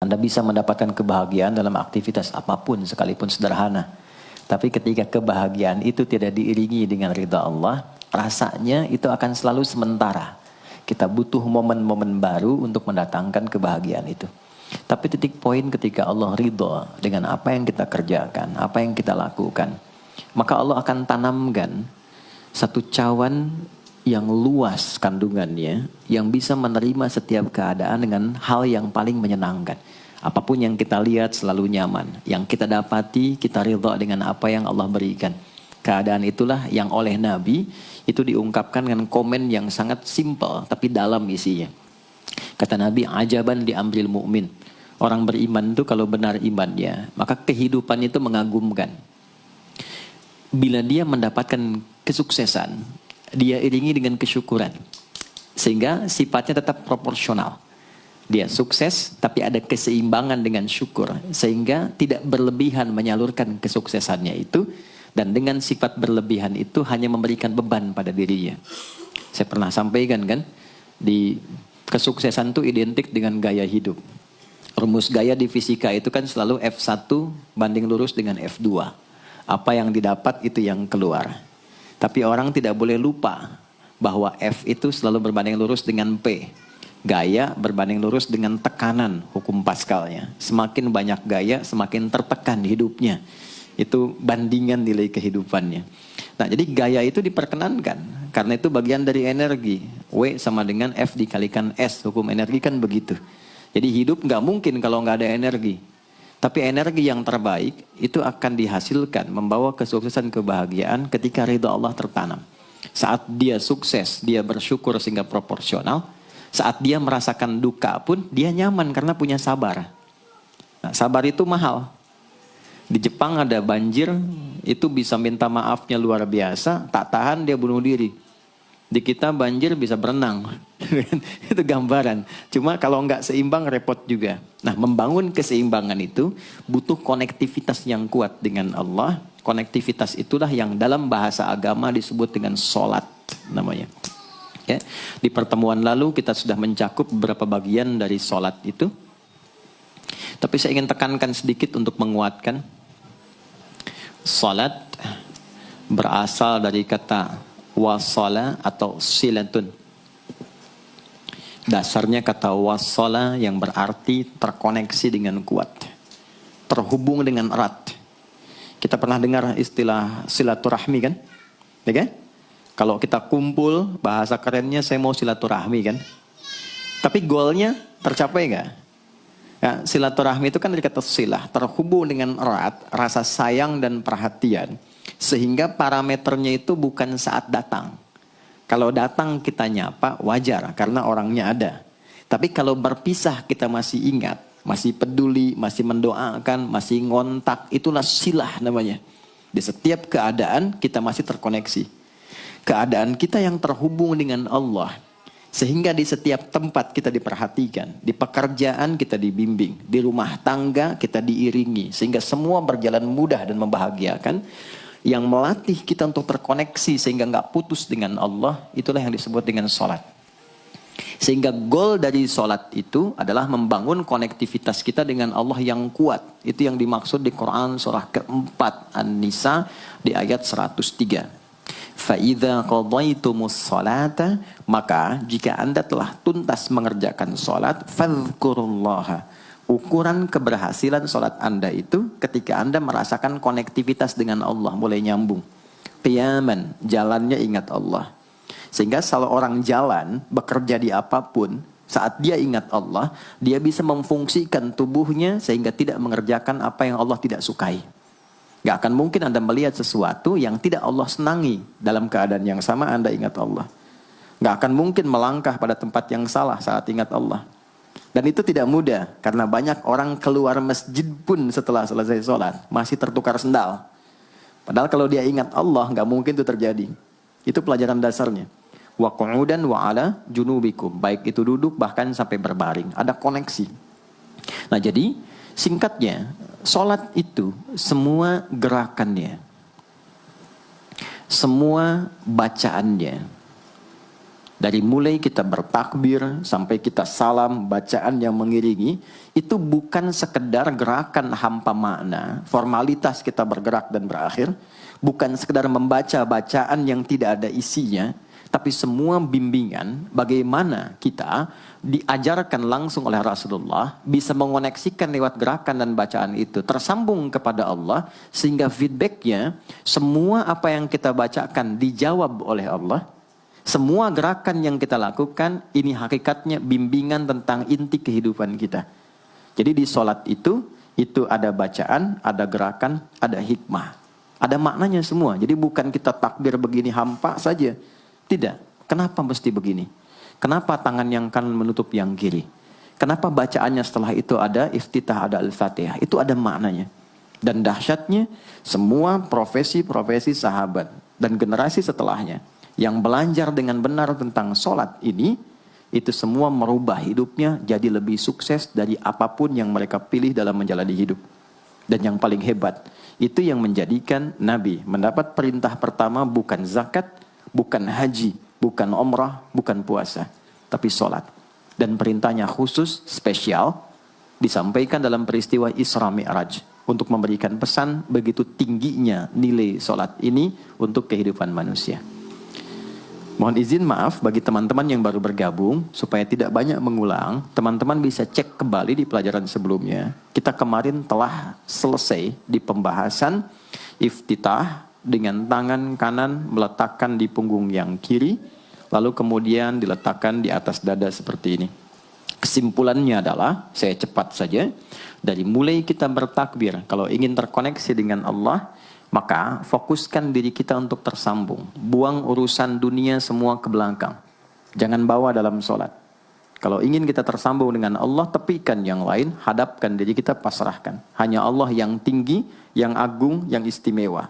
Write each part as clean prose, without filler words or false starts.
Anda bisa mendapatkan kebahagiaan dalam aktivitas apapun sekalipun sederhana. Tapi ketika kebahagiaan itu tidak diiringi dengan ridha Allah, rasanya itu akan selalu sementara. Kita butuh momen-momen baru untuk mendatangkan kebahagiaan itu. Tapi titik poin ketika Allah ridha dengan apa yang kita kerjakan, apa yang kita lakukan, maka Allah akan tanamkan satu cawan yang luas kandungannya, yang bisa menerima setiap keadaan dengan hal yang paling menyenangkan. Apapun yang kita lihat selalu nyaman. Yang kita dapati, kita ridha dengan apa yang Allah berikan. Keadaan itulah yang oleh Nabi itu diungkapkan dengan komen yang sangat simpel tapi dalam isinya. Kata Nabi, ajaban di amril mu'min. Orang beriman itu kalau benar imannya, maka kehidupan itu mengagumkan. Bila dia mendapatkan kesuksesan, dia iringi dengan kesyukuran. Sehingga sifatnya tetap proporsional. Dia sukses tapi ada keseimbangan dengan syukur. Sehingga tidak berlebihan menyalurkan kesuksesannya itu. Dan dengan sifat berlebihan itu hanya memberikan beban pada dirinya. Saya pernah sampaikan kan, di kesuksesan itu identik dengan gaya hidup. Rumus gaya di fisika itu kan selalu F1 banding lurus dengan F2. Apa yang didapat itu yang keluar. Tapi orang tidak boleh lupa bahwa F itu selalu berbanding lurus dengan P. Gaya berbanding lurus dengan tekanan, hukum Pascalnya. Semakin banyak gaya, semakin tertekan hidupnya. Itu bandingan nilai kehidupannya. Nah, jadi gaya itu diperkenankan. Karena itu bagian dari energi. W sama dengan F dikalikan S. Hukum energi kan begitu. Jadi hidup nggak mungkin kalau nggak ada energi. Tapi energi yang terbaik itu akan dihasilkan membawa kesuksesan kebahagiaan ketika ridha Allah tertanam. Saat dia sukses, dia bersyukur sehingga proporsional. Saat dia merasakan duka pun dia nyaman karena punya sabar. Nah, sabar itu mahal. Di Jepang ada banjir, itu bisa minta maafnya luar biasa, tak tahan dia bunuh diri. Di kita banjir bisa berenang. Itu gambaran. Cuma kalau nggak seimbang repot juga. Nah, membangun keseimbangan itu butuh konektivitas yang kuat dengan Allah. Konektivitas itulah yang dalam bahasa agama disebut dengan sholat namanya. Ya. Di pertemuan lalu kita sudah mencakup beberapa bagian dari sholat itu. Tapi saya ingin tekankan sedikit untuk menguatkan. Sholat berasal dari kata wasala atau silatun. Dasarnya kata wasala yang berarti terkoneksi dengan kuat. Terhubung dengan erat. Kita pernah dengar istilah silaturahmi kan? Ya kan? Kalau kita kumpul, bahasa kerennya saya mau silaturahmi kan? Tapi goalnya tercapai nggak? Ya, silaturahmi itu kan dari kata silah, terhubung dengan erat, rasa sayang dan perhatian. Sehingga parameternya itu bukan saat datang. Kalau datang kita nyapa, wajar karena orangnya ada. Tapi kalau berpisah kita masih ingat, masih peduli, masih mendoakan, masih ngontak, itulah silah namanya. Di setiap keadaan kita masih terkoneksi. Keadaan kita yang terhubung dengan Allah. Sehingga di setiap tempat kita diperhatikan, di pekerjaan kita dibimbing, di rumah tangga kita diiringi. Sehingga semua berjalan mudah dan membahagiakan. Yang melatih kita untuk terkoneksi sehingga nggak putus dengan Allah, itulah yang disebut dengan sholat. Sehingga goal dari sholat itu adalah membangun konektivitas kita dengan Allah yang kuat. Itu yang dimaksud di Quran surah keempat An-Nisa di ayat 103. فَإِذَا قَضَيْتُمُ الصَّلَاةَ maka jika anda telah tuntas mengerjakan sholat, فَاذْكُرُوا اللَّهَ. Ukuran keberhasilan sholat anda itu ketika anda merasakan konektivitas dengan Allah, mulai nyambung. Qiyaman, jalannya ingat Allah. Sehingga kalau orang jalan, bekerja di apapun, saat dia ingat Allah, dia bisa memfungsikan tubuhnya sehingga tidak mengerjakan apa yang Allah tidak sukai. Gak akan mungkin anda melihat sesuatu yang tidak Allah senangi. Dalam keadaan yang sama anda ingat Allah. Gak akan mungkin melangkah pada tempat yang salah saat ingat Allah. Dan itu tidak mudah. Karena banyak orang keluar masjid pun setelah selesai sholat masih tertukar sendal. Padahal kalau dia ingat Allah gak mungkin itu terjadi. Itu pelajaran dasarnya. Wa qu'udan wa ala junubikum. Baik itu duduk bahkan sampai berbaring. Ada koneksi. Nah jadi singkatnya, sholat itu semua gerakannya, semua bacaannya, Dari mulai kita bertakbir sampai kita salam, bacaan yang mengiringi, itu bukan sekedar gerakan hampa makna, formalitas kita bergerak dan berakhir, bukan sekedar membaca bacaan yang tidak ada isinya, tapi semua bimbingan bagaimana kita diajarkan langsung oleh Rasulullah bisa mengoneksikan lewat gerakan dan bacaan itu tersambung kepada Allah, sehingga feedbacknya semua apa yang kita bacakan dijawab oleh Allah. Semua gerakan yang kita lakukan ini hakikatnya bimbingan tentang inti kehidupan kita. Jadi di sholat itu ada bacaan, ada gerakan, ada hikmah, ada maknanya semua. Jadi bukan kita takbir begini hampa saja. Tidak. Kenapa mesti begini? Kenapa tangan yang kanan menutup yang kiri? Kenapa bacaannya setelah itu ada iftitah, ada al-fatihah? Itu ada maknanya. Dan dahsyatnya semua profesi-profesi sahabat dan generasi setelahnya yang belajar dengan benar tentang sholat ini, itu semua merubah hidupnya jadi lebih sukses dari apapun yang mereka pilih dalam menjalani hidup. Dan yang paling hebat, itu yang menjadikan Nabi mendapat perintah pertama bukan zakat, bukan haji, bukan umrah, bukan puasa, tapi sholat. Dan perintahnya khusus, spesial, disampaikan dalam peristiwa Isra Mi'raj, untuk memberikan pesan begitu tingginya nilai sholat ini untuk kehidupan manusia. Mohon izin maaf bagi teman-teman yang baru bergabung, supaya tidak banyak mengulang, teman-teman bisa cek kembali di pelajaran sebelumnya. Kita kemarin telah selesai di pembahasan iftitah dengan tangan kanan meletakkan di punggung yang kiri, lalu kemudian diletakkan di atas dada seperti ini. Kesimpulannya adalah, saya cepat saja, dari mulai kita bertakbir, kalau ingin terkoneksi dengan Allah, maka fokuskan diri kita untuk tersambung. Buang urusan dunia semua ke belakang. Jangan bawa dalam sholat. Kalau ingin kita tersambung dengan Allah, tepikan yang lain, hadapkan diri kita, pasrahkan. Hanya Allah yang tinggi, yang agung, yang istimewa.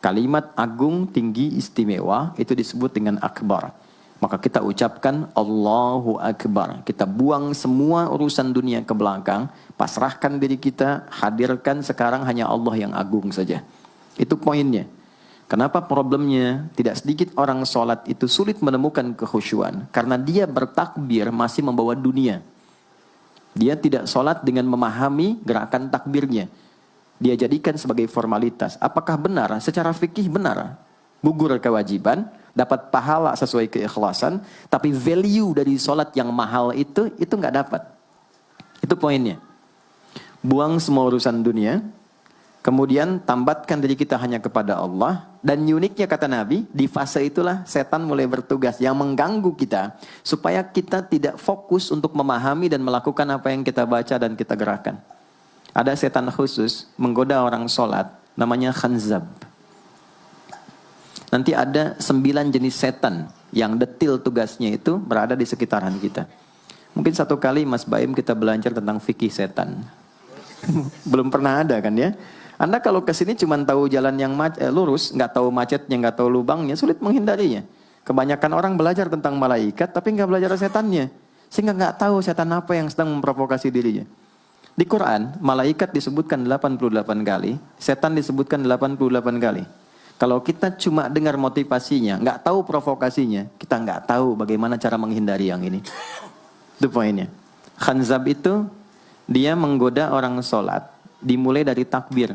Kalimat agung, tinggi, istimewa, itu disebut dengan akbar. Maka kita ucapkan Allahu Akbar. Kita buang semua urusan dunia ke belakang, pasrahkan diri kita, hadirkan sekarang hanya Allah yang agung saja. Itu poinnya. Kenapa problemnya? Tidak sedikit orang sholat itu sulit menemukan kekhusyuan. Karena dia bertakbir masih membawa dunia. Dia tidak sholat dengan memahami gerakan takbirnya. Dia jadikan sebagai formalitas. Apakah benar? Secara fikih benar. Gugur kewajiban, dapat pahala sesuai keikhlasan. Tapi value dari sholat yang mahal itu nggak dapat. Itu poinnya. Buang semua urusan dunia. Kemudian tambatkan diri kita hanya kepada Allah. Dan uniknya kata Nabi, di fase itulah setan mulai bertugas yang mengganggu kita. Supaya kita tidak fokus untuk memahami dan melakukan apa yang kita baca dan kita gerakan. Ada setan khusus menggoda orang sholat, namanya khanzab. Nanti ada 9 jenis setan yang detil tugasnya itu berada di sekitaran kita. Mungkin satu kali Mas Baim kita belajar tentang fikih setan. Belum pernah ada kan ya? Anda kalau ke sini cuma tahu jalan yang lurus, nggak tahu macetnya, nggak tahu lubangnya, sulit menghindarinya. Kebanyakan orang belajar tentang malaikat, tapi nggak belajar setannya, sehingga nggak tahu setan apa yang sedang memprovokasi dirinya. Di Quran, malaikat disebutkan 88 kali, setan disebutkan 88 kali. Kalau kita cuma dengar motivasinya, nggak tahu provokasinya, kita nggak tahu bagaimana cara menghindari yang ini. Itu poinnya. Khanzab itu dia menggoda orang sholat, dimulai dari takbir.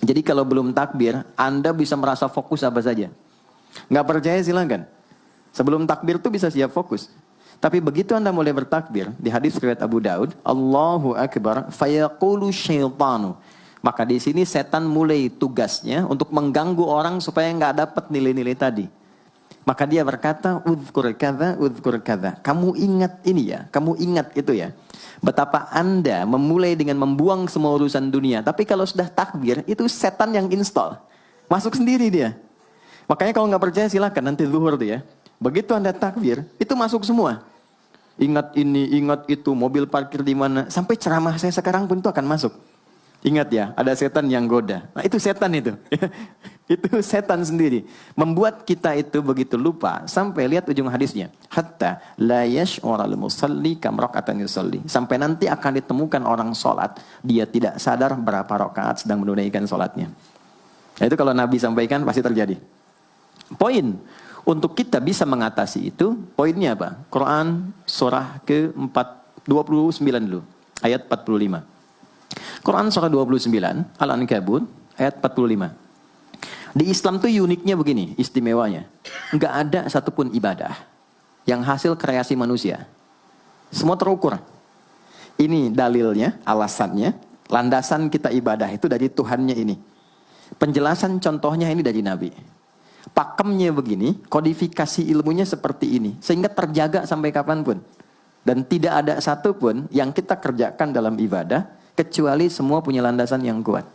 Jadi kalau belum takbir, Anda bisa merasa fokus apa saja. Nggak percaya silakan. Sebelum takbir tuh bisa siap fokus. Tapi begitu Anda mulai bertakbir, di hadis riwayat Abu Daud, Allahu Akbar, fayaqulu syaitanu. Maka di sini setan mulai tugasnya untuk mengganggu orang supaya nggak dapat nilai-nilai tadi. Maka dia berkata, udhkur kadza. Kamu ingat ini ya, kamu ingat itu ya. Betapa Anda memulai dengan membuang semua urusan dunia. Tapi kalau sudah takbir, itu setan yang install. Masuk sendiri dia. Makanya kalau nggak percaya silakan nanti zuhur tuh ya. Begitu Anda takbir, itu masuk semua. Ingat ini, ingat itu, mobil parkir di mana. Sampai ceramah saya sekarang pun itu akan masuk. Ingat ya, ada setan yang goda. Nah itu setan itu. Itu setan sendiri. Membuat kita itu begitu lupa. Sampai lihat ujung hadisnya. Hatta la yash'ural musalli kam raka'atan yusalli. Sampai nanti akan ditemukan orang sholat. Dia tidak sadar berapa rakaat sedang menunaikan sholatnya. Nah, itu kalau Nabi sampaikan pasti terjadi. Poin. Untuk kita bisa mengatasi itu, poinnya apa? Quran surah ke-29 dulu, ayat 45. Quran surah 29, Al-Ankabut, ayat 45. Di Islam tuh uniknya begini, istimewanya. Nggak ada satupun ibadah yang hasil kreasi manusia. Semua terukur. Ini dalilnya, alasannya, landasan kita ibadah itu dari Tuhannya ini. Penjelasan contohnya ini dari Nabi. Pakemnya begini, kodifikasi ilmunya seperti ini. Sehingga terjaga sampai kapanpun. Dan tidak ada satupun yang kita kerjakan dalam ibadah, kecuali semua punya landasan yang kuat.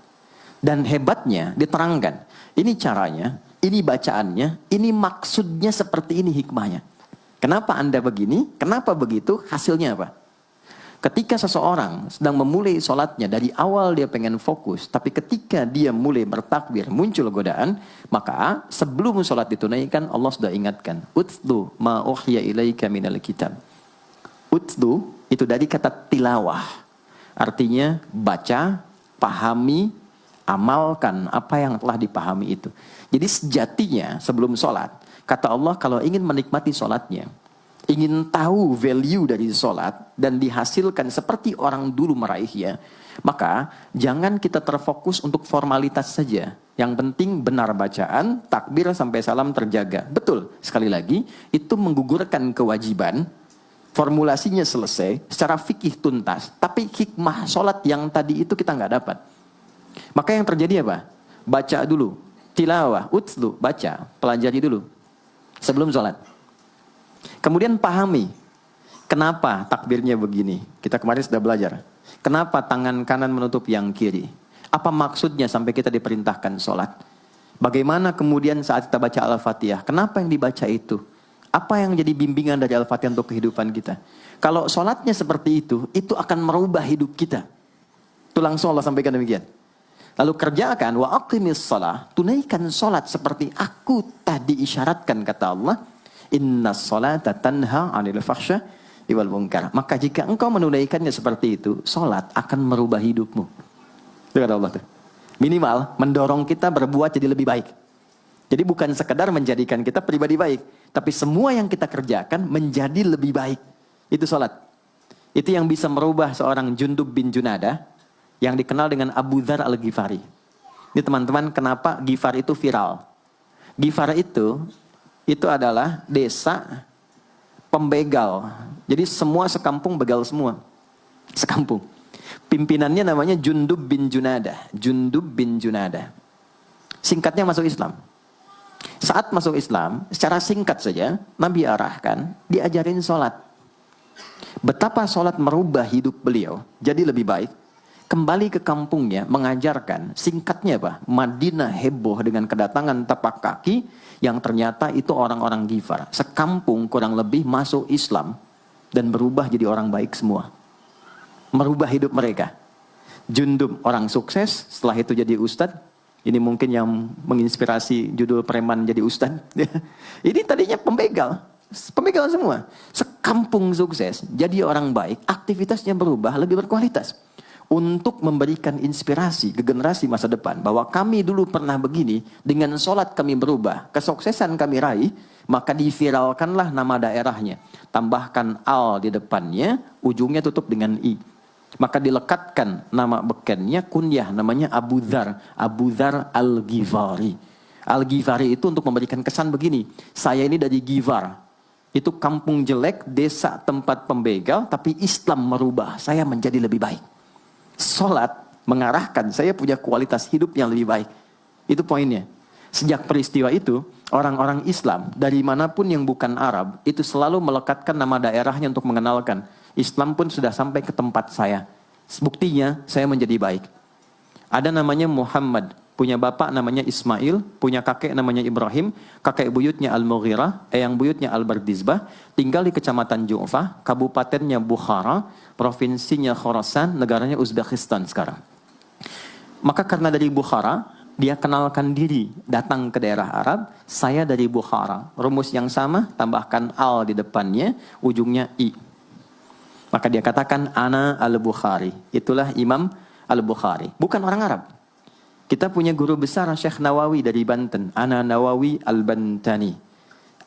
Dan hebatnya diterangkan. Ini caranya, ini bacaannya, ini maksudnya seperti ini hikmahnya. Kenapa Anda begini? Kenapa begitu? Hasilnya apa? Ketika seseorang sedang memulai sholatnya, dari awal dia pengen fokus, tapi ketika dia mulai bertakbir, muncul godaan, maka sebelum sholat ditunaikan, Allah sudah ingatkan, Utlu ma uhya ilaika minal kitab. Utlu itu dari kata tilawah. Artinya baca, pahami, amalkan apa yang telah dipahami itu. Jadi sejatinya sebelum sholat, kata Allah kalau ingin menikmati sholatnya, ingin tahu value dari sholat dan dihasilkan seperti orang dulu meraihnya, maka jangan kita terfokus untuk formalitas saja. Yang penting benar bacaan, takbir sampai salam terjaga. Betul, sekali lagi, itu menggugurkan kewajiban, formulasinya selesai, secara fikih tuntas, tapi hikmah sholat yang tadi itu kita nggak dapat. Maka yang terjadi apa? Baca dulu, tilawah, utlu, baca, pelajari dulu, sebelum sholat. Kemudian pahami, kenapa takbirnya begini? Kita kemarin sudah belajar. Kenapa tangan kanan menutup yang kiri? Apa maksudnya sampai kita diperintahkan sholat? Bagaimana kemudian saat kita baca Al-Fatihah? Kenapa yang dibaca itu? Apa yang jadi bimbingan dari Al-Fatihah untuk kehidupan kita? Kalau sholatnya seperti itu akan merubah hidup kita. Itu langsung Allah sampaikan demikian. Lalu kerjakan, wa aqimis shalah, tunaikan sholat seperti aku tadi isyaratkan, kata Allah. Inna sholata tanha 'anil fahsya wal munkar. Maka jika engkau menunaikannya seperti itu, sholat akan merubah hidupmu. Itu kata Allah tuh. Minimal mendorong kita berbuat jadi lebih baik. Jadi bukan sekedar menjadikan kita pribadi baik, tapi semua yang kita kerjakan menjadi lebih baik. Itu sholat. Itu yang bisa merubah seorang Jundub bin Junadah yang dikenal dengan Abu Dzar Al-Ghifari. Ini teman-teman, kenapa Ghifar itu viral? Ghifar itu adalah desa pembegal. Jadi semua sekampung begal semua. Sekampung. Pimpinannya namanya Jundub bin Junadah. Jundub bin Junadah. Singkatnya masuk Islam. Saat masuk Islam, secara singkat saja, Nabi arahkan, diajarin sholat. Betapa sholat merubah hidup beliau, jadi lebih baik. Kembali ke kampungnya, mengajarkan, singkatnya apa? Madinah heboh dengan kedatangan tapak kaki, yang ternyata itu orang-orang Ghifar. Sekampung kurang lebih masuk Islam, dan berubah jadi orang baik semua. Merubah hidup mereka. Jundub orang sukses, setelah itu jadi ustadz. Ini mungkin yang menginspirasi judul preman jadi ustadz. Ini tadinya pembegal. Pembegal semua. Sekampung sukses, jadi orang baik, aktivitasnya berubah, lebih berkualitas. Untuk memberikan inspirasi ke generasi masa depan. Bahwa kami dulu pernah begini, dengan sholat kami berubah, kesuksesan kami raih, maka diviralkanlah nama daerahnya. Tambahkan al di depannya, ujungnya tutup dengan i. Maka dilekatkan nama bekennya, kunyah, namanya Abu Dzar. Abu Dzar Al-Ghifari. Al-Ghifari itu untuk memberikan kesan begini, saya ini dari Ghifar. Itu kampung jelek, desa tempat pembegal, tapi Islam merubah, saya menjadi lebih baik. Sholat mengarahkan saya punya kualitas hidup yang lebih baik. Itu poinnya. Sejak peristiwa itu, orang-orang Islam dari manapun yang bukan Arab, itu selalu melekatkan nama daerahnya untuk mengenalkan. Islam pun sudah sampai ke tempat saya. Buktinya, saya menjadi baik. Ada namanya Muhammad, punya bapak namanya Ismail, punya kakek namanya Ibrahim, kakek buyutnya Al-Mughirah, eyang buyutnya Al-Bardizbah, tinggal di kecamatan Ju'fah, kabupatennya Bukhara, provinsinya Khorasan, negaranya Uzbekistan sekarang. Maka karena dari Bukhara, dia kenalkan diri, datang ke daerah Arab, saya dari Bukhara. Rumus yang sama, tambahkan al di depannya, ujungnya i. Maka dia katakan, ana al-Bukhari. Itulah Imam al-Bukhari. Bukan orang Arab. Kita punya guru besar Syekh Nawawi dari Banten. Ana Nawawi al-Bantani.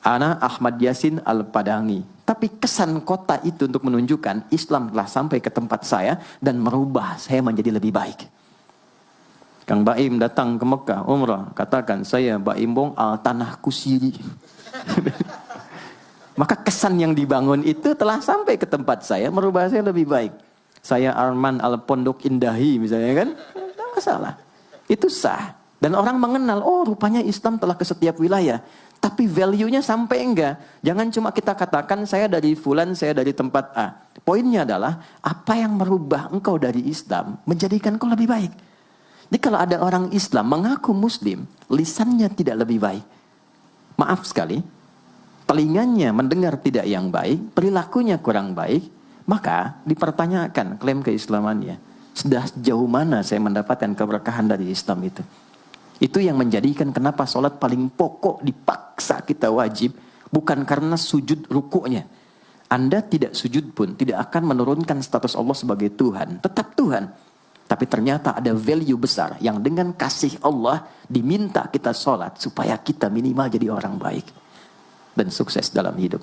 Ana Ahmad Yasin Al-Padangi. Tapi kesan kota itu untuk menunjukkan Islam telah sampai ke tempat saya dan merubah saya menjadi lebih baik. Kang Baim datang ke Mekah umrah, katakan saya Baim Bong al tanahku siri. Maka kesan yang dibangun itu telah sampai ke tempat saya, merubah saya lebih baik. Saya Arman Al-Pondok Indahi misalnya kan, tidak masalah. Itu sah. Dan orang mengenal, oh rupanya Islam telah ke setiap wilayah. Tapi value-nya sampai enggak. Jangan cuma kita katakan saya dari fulan, saya dari tempat A. Poinnya adalah, apa yang merubah engkau dari Islam, menjadikan engkau lebih baik. Jadi kalau ada orang Islam mengaku Muslim, lisannya tidak lebih baik. Maaf sekali, telinganya mendengar tidak yang baik, perilakunya kurang baik, maka dipertanyakan klaim keislamannya. Sudah sejauh mana saya mendapatkan keberkahan dari Islam itu? Itu yang menjadikan kenapa sholat paling pokok dipaksa kita wajib, bukan karena sujud rukuknya. Anda tidak sujud pun tidak akan menurunkan status Allah sebagai Tuhan, tetap Tuhan. Tapi ternyata ada value besar yang dengan kasih Allah diminta kita sholat supaya kita minimal jadi orang baik dan sukses dalam hidup.